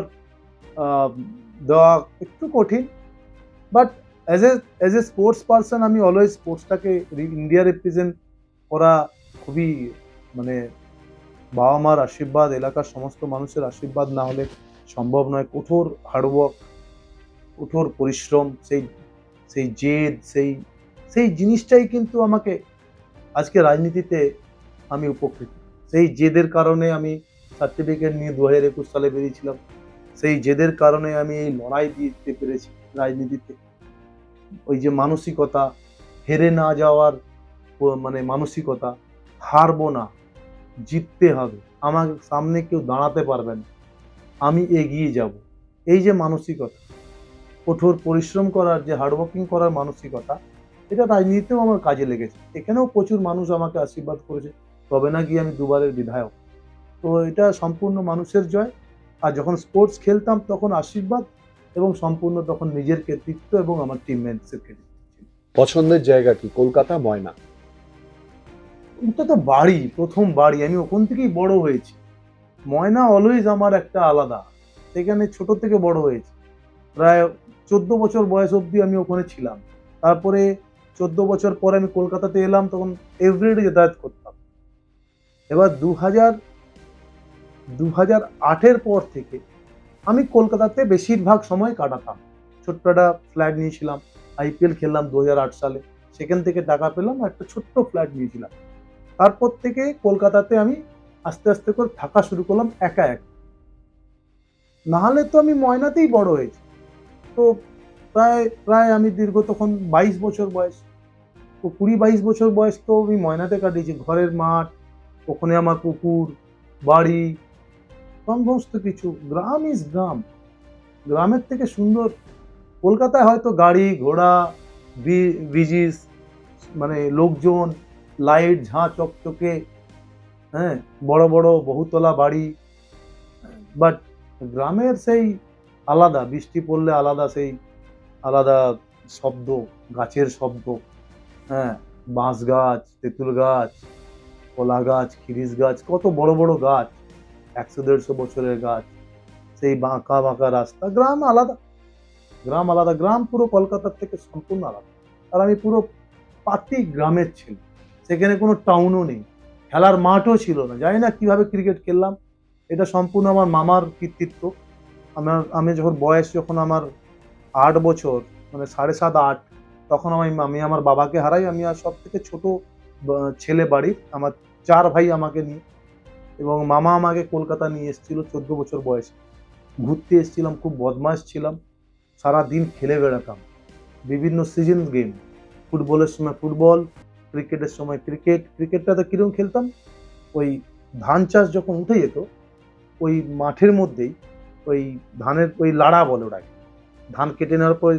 দেওয়া একটু কঠিন, but as a sports person আমি অলওয়েজ স্পোর্টসটাকে ইন্ডিয়া রিপ্রেজেন্ট করা খুবই মানে বাবা মার আশীর্বাদ, এলাকার সমস্ত মানুষের আশীর্বাদ না হলে সম্ভব নয়। কঠোর হার্ডওয়ার্ক, কঠোর পরিশ্রম, সেই সেই জেদ, সেই জিনিসটাই কিন্তু আমাকে আজকে রাজনীতিতে আমি উপকৃত। সেই জেদের কারণে আমি সার্টিফিকেট নিয়ে 2021 সালে বেরিয়েছিলাম, সেই জেদের কারণে আমি এই লড়াই দিতে পেরেছি রাজনীতিতে। ওই যে মানসিকতা, হেরে না যাওয়ার মানে মানসিকতা, হারবো না, জিততে হবে, আমার সামনে কেউ দাঁড়াতে পারবে না, আমি এগিয়ে যাব, এই যে মানসিকতা, কঠোর পরিশ্রম করার যে হার্ডওয়ার্কিং করার মানসিকতা, এটা রাজনীতিতেও আমার কাজে লেগেছে। এখানেও প্রচুর মানুষ আমাকে আশীর্বাদ করেছে, তবে না গিয়ে আমি দুবারের বিধায়ক। তো এটা সম্পূর্ণ মানুষের জয়। আর যখন স্পোর্টস খেলতাম তখন আশীর্বাদ, এবং সম্পূর্ণ তখন নিজের কৃতিত্ব এবং আমার টিমমেটসের কৃতিত্ব ছিল। পছন্দের জায়গা কি? কলকাতা, ময়না? ওটা তো বাড়ি, প্রথম বাড়ি, আমি ওখান থেকেই বড় হয়েছি। ময়না অলওয়েজ আমার একটা আলাদা, সেখানে ছোট থেকে বড় হয়েছি। প্রায় 14 বছর বয়স অবধি আমি ওখানে ছিলাম। তারপরে 14 বছর পরে আমি কলকাতাতে এলাম, তখন এভরিডে যাতায়াত করতাম। এবার 2008-এর পর থেকে আমি কলকাতাতে বেশিরভাগ সময় কাটাতাম। ছোট্ট একটা ফ্ল্যাট নিয়েছিলাম, আইপিএল খেললাম 2008 সালে, সেখান থেকে টাকা পেলাম, একটা ছোট্ট ফ্ল্যাট নিয়েছিলাম। তারপর থেকে কলকাতাতে আমি আস্তে আস্তে করে থাকা শুরু করলাম একা একা। নাহলে তো আমি ময়নাতেই বড় হয়েছি। তো প্রায় প্রায় আমি দীর্ঘ তখন 22 বছর বয়স, তো 20-22 বছর বয়স তো আমি ময়নাতে কাটিয়েছি। ঘরের মাঠ, ওখানে আমার পুকুর, বাড়ি, সমস্ত কিছু। গ্রাম ইজ গ্রাম, গ্রামের থেকে সুন্দর। কলকাতায় হয়তো গাড়ি ঘোড়া, ব্রিজিস, মানে লোকজন, লাইট ঝাঁ চকচকে, হ্যাঁ, বড় বড় বহুতলা বাড়ি, বাট গ্রামের সেই আলাদা, বৃষ্টি পড়লে আলাদা, সেই আলাদা শব্দ, গাছের শব্দ, হ্যাঁ, বাঁশ গাছ, তেঁতুল গাছ, কলা গাছ, খিরিস গাছ, কত বড় বড় গাছ, 100-150 বছরের গাছ, সেই বাঁকা বাঁকা রাস্তা। গ্রাম আলাদা, গ্রাম আলাদা, গ্রাম পুরো কলকাতার থেকে সম্পূর্ণ আলাদা। আর আমি পুরো পাতি গ্রামের ছেলে, সেখানে কোনো টাউনও নেই, খেলার মাঠও ছিল না, জানি না কিভাবে ক্রিকেট খেললাম। এটা সম্পূর্ণ আমার মামার কৃতিত্ব। আমি যখন আমার 8 বছর, মানে 7.5-8, তখন আমি আমার বাবাকে হারাই। আমি আর সব থেকে ছোট ছেলে বাড়ির, আমার 4 ভাই আমাকে নিয়ে, এবং মামা আমাকে কলকাতা নিয়ে এসেছিল 14 বছর বয়সে। ঘুরতে এসেছিলাম, খুব বদমাশ ছিলাম, সারাদিন খেলে বেড়াতাম বিভিন্ন সিজন গেম, ফুটবলের সময় ফুটবল, ক্রিকেটের সময় ক্রিকেট। ক্রিকেটটাতে কিরকম খেলতাম, ওই ধান চাষ যখন উঠে যেত, ওই মাঠের মধ্যেই ওই ধানের ওই লাড়া বলে ওটাকে, ধান কেটে নেওয়ার পর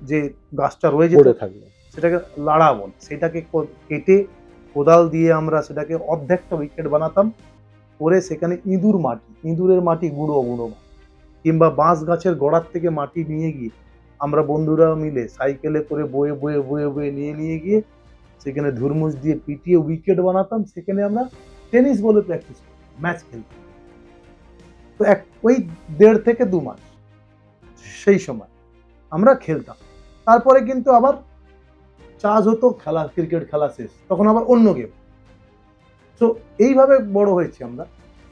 যে গাছটা রয়ে যেত পড়ে থাকবে। সেটাকে লাড়া বলে, সেটাকে কেটে কোদাল দিয়ে আমরা সেটাকে অর্ধেকটা উইকেট বানাতাম, করে সেখানে ইঁদুরের মাটি গুঁড়ো গুঁড়ো, কিংবা বাঁশ গাছের গোড়ার থেকে মাটি নিয়ে গিয়ে আমরা বন্ধুরা মিলে সাইকেলে করে বয়ে বয়ে নিয়ে গিয়ে সেখানে ধুরমুস দিয়ে পিটিয়ে উইকেট বানাতাম, সেখানে আমরা টেনিস বলে প্র্যাকটিস করতাম, ম্যাচ খেলতাম। তো ওই 1.5 থেকে 2 মাস সেই সময় আমরা খেলতাম। তারপরে কিন্তু আবার চার্জ হতো, খেলা ক্রিকেট খেলা শেষ, তখন আবার অন্য গেম। তো এইভাবে বড় হয়েছি আমরা।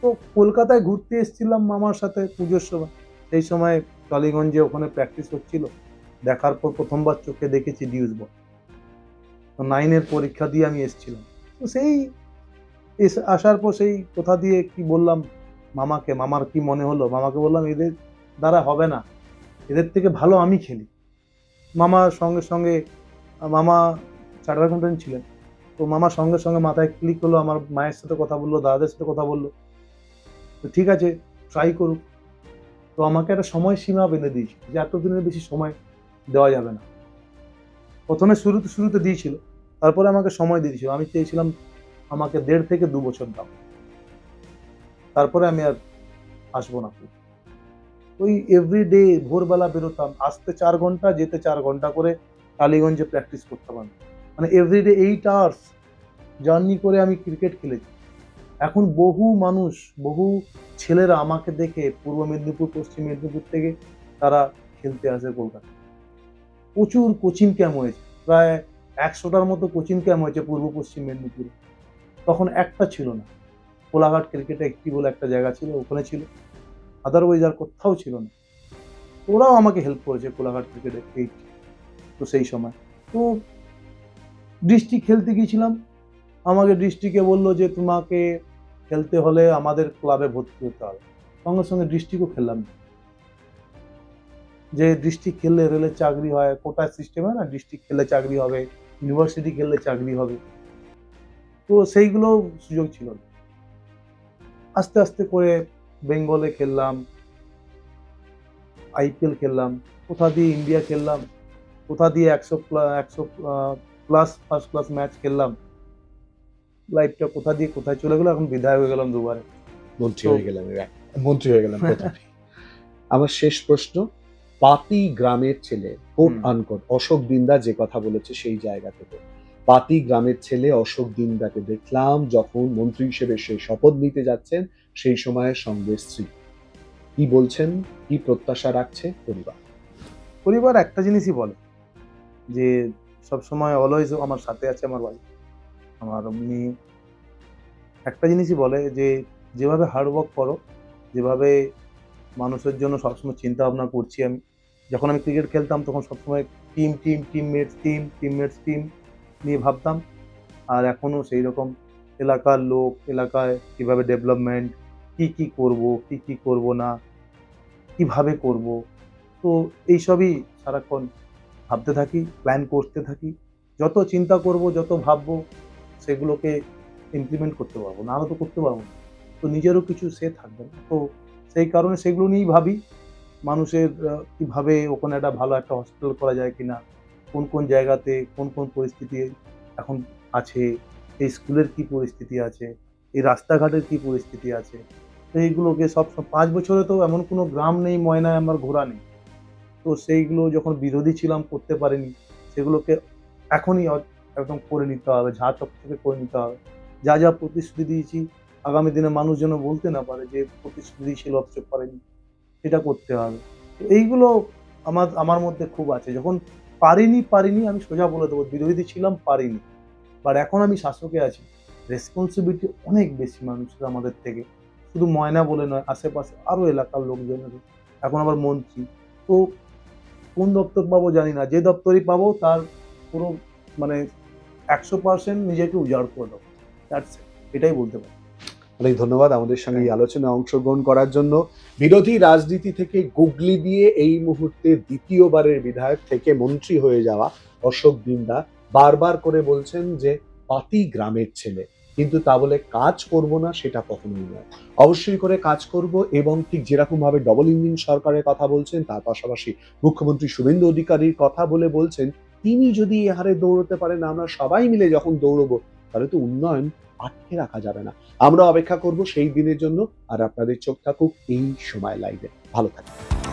তো কলকাতায় ঘুরতে এসেছিলাম মামার সাথে পুজোর সময়। সেই সময় টলিগঞ্জে ওখানে প্র্যাকটিস হচ্ছিল। দেখার পর প্রথমবার চোখে দেখেছি ডিউস বল। তো 9 এর পরীক্ষা দিয়ে আমি এসেছিলাম। তো সেই আসার পর সেই কোথা দিয়ে কি বললাম মামাকে, মামার কি মনে হলো, মামাকে বললাম এদের দ্বারা হবে না, এদের থেকে ভালো আমি খেলি। মামার সঙ্গে সঙ্গে মামা চার্টার্ড অ্যাকাউন্ট্যান্ট ছিলেন। তো মামার সঙ্গে সঙ্গে মাথায় ক্লিক হলো, আমার মায়ের সাথে কথা বললো, দাদাদের সাথে কথা বললো, তো ঠিক আছে ট্রাই করুক। তো আমাকে একটা সময়সীমা বেঁধে দিয়েছিল যে এতদিনের বেশি সময় দেওয়া যাবে না। প্রথমে শুরুতে দিয়েছিল, তারপরে আমাকে সময় দিয়ে দিয়েছিল। আমি চেয়েছিলাম আমাকে 1.5 থেকে 2 বছর দাও, তারপরে আমি আর আসবো না। ওই এভরিডে ভোরবেলা বেরোতাম, আসতে 4 ঘন্টা, যেতে 4 ঘন্টা করে টালিগঞ্জে প্র্যাকটিস করতাম আমি। মানে এভরিডে 8 আওয়ার্স জার্নি করে আমি ক্রিকেট খেলেছি। এখন বহু মানুষ, বহু ছেলেরা আমাকে দেখে পূর্ব মেদিনীপুর, পশ্চিম মেদিনীপুর থেকে তারা খেলতে আসে কলকাতা। প্রচুর কোচিং ক্যাম্প হয়েছে, প্রায় 100টার মতো কোচিং ক্যাম্প হয়েছে পূর্ব পশ্চিম মেদিনীপুরে। তখন একটা ছিল না, কোলাঘাট ক্রিকেটে একটি বলে একটা জায়গা ছিল, ওখানে ছিল, আদারওয়াইজ আর কোথাও ছিল না। ওরাও আমাকে হেল্প করেছে কোলাঘাট ক্রিকেটে এই, তো সেই সময় তো ডিস্ট্রিক্ট খেলতে গিয়েছিলাম। আমাকে ডিস্ট্রিক্টে বললো যে তোমাকে খেলতে হলে আমাদের ক্লাবে ভর্তি হতে হবে। সঙ্গে সঙ্গে ডিস্ট্রিক্টও খেললাম না। যে ডিস্ট্রিক্ট খেললে রেলের চাকরি হয়, কোটা সিস্টেম হয় না, ডিস্ট্রিক্ট খেললে চাকরি হবে, ইউনিভার্সিটি খেললে চাকরি হবে, তো সেইগুলো সুযোগ ছিল না। আস্তে আস্তে করে বেঙ্গলে খেললাম, আইপিএল খেললাম, কোথা দিয়ে ইন্ডিয়া খেললাম, কোথা দিয়ে 100 প্লাস ফার্স্ট ক্লাস ম্যাচ খেললাম। লাইফটা কোথা দিয়ে কোথায় চলে গেল, এখন বিদায় হয়ে গেলাম দুবারে। মন্ত্রী হয়ে গেলাম প্রথমে। আমার শেষ প্রশ্ন, পাতি গ্রামের ছেলে কোট আনকোট অশোক দিন্দা যে কথা বলেছে সেই জায়গা থেকে, পাতি গ্রামের ছেলে অশোক দিন্দাকে দেখলাম যখন মন্ত্রী হিসেবে সেই শপথ নিতে যাচ্ছেন, সেই সময় সঙ্গে স্ত্রী। কি বলছেন, কি প্রত্যাশা রাখছে পরিবার একটা জিনিসই বলে যে সবসময় অলওয়েজ আমার সাথে আছে আমার ওয়াইফ। আমার উনি একটা জিনিসই বলে যে যেভাবে হার্ডওয়ার্ক করো, যেভাবে মানুষের জন্য সবসময় চিন্তা ভাবনা করছি আমি। যখন আমি ক্রিকেট খেলতাম তখন সবসময় টিম নিয়ে ভাবতাম। আর এখনও সেই রকম এলাকার লোক, এলাকায় কীভাবে ডেভেলপমেন্ট, কি করব না, কিভাবে করব, তো এইসবই সারাক্ষণ ভাবতে থাকি, প্ল্যান করতে থাকি। যত চিন্তা করব, যত ভাববো, সেগুলোকে ইমপ্লিমেন্ট করতে পারবো, নাহলে তো করতে পারবো না। তো নিজেরও কিছু সে থাকবে না। তো সেই কারণে সেগুলো নিয়েই ভাবি, মানুষের কীভাবে ওখানে একটা ভালো একটা হসপিটাল করা যায় কিনা, কোন জায়গাতে কোন পরিস্থিতি এখন আছে, এই স্কুলের কি পরিস্থিতি আছে, এই রাস্তাঘাটের কি পরিস্থিতি আছে। তো এইগুলোকে সব 5 বছরে তো এমন কোনো গ্রাম নেই ময়নায় আমার ঘোরা নেই। তো সেইগুলো যখন বিরোধী ছিলাম করতে পারিনি, সেগুলোকে এখনই একদম করে নিতে হবে, ঝাঁ চকচকে করে নিতে হবে। যা প্রতিশ্রুতি দিয়েছি, আগামী দিনে মানুষ যেন বলতে না পারে যে প্রতিশ্রুতি দিয়েছিল অথচ করেনি, সেটা করতে হবে। তো এইগুলো আমার মধ্যে খুব আছে। যখন পারিনি আমি সোজা বলে দেবো, বিরোধী ছিলাম, পারিনি। বাট এখন আমি শাসকে আছি, রেসপন্সিবিলিটি অনেক বেশি মানুষের আমাদের থেকে, শুধু ময়না বলে নয়, আশেপাশে আরও এলাকার লোকজনের, এখন আবার মন্ত্রী। তো কোন দপ্তর পাবো জানি না, যে দপ্তরই পাবো তার পুরো মানে 100% নিজেকে উজাড় করে দেবো, এটাই বলতে পারি। অনেক ধন্যবাদ আমাদের সঙ্গে এই আলোচনায় অংশগ্রহণ করার জন্য। বিরোধী রাজনীতি থেকে গুগলি দিয়ে এই মুহূর্তে দ্বিতীয়বারের বিধায়ক থেকে মন্ত্রী হয়ে যাওয়া অশোক দিন্দা বারবার করে বলছেন যে পাতি গ্রামের ছেলে, কিন্তু তা বলে কাজ করব না সেটা কখনোই নয়। অবশ্যই করে কাজ করব, এবং ঠিক যেরকম ভাবে ডবল ইঞ্জিন সরকারের কথা বলছেন, তার পাশাপাশি মুখ্যমন্ত্রী শুভেন্দু অধিকারীর কথা বলে বলছেন তিনি যদি এ হারে দৌড়তে পারেন, আমরা সবাই মিলে যখন দৌড়বো, তাহলে তো উন্নয়ন আটকে রাখা যাবে না। আমরা অপেক্ষা করব সেই দিনের জন্য। আর আপনাদের চোখ থাকুক এই সময় লাইভে। ভালো থাকুন।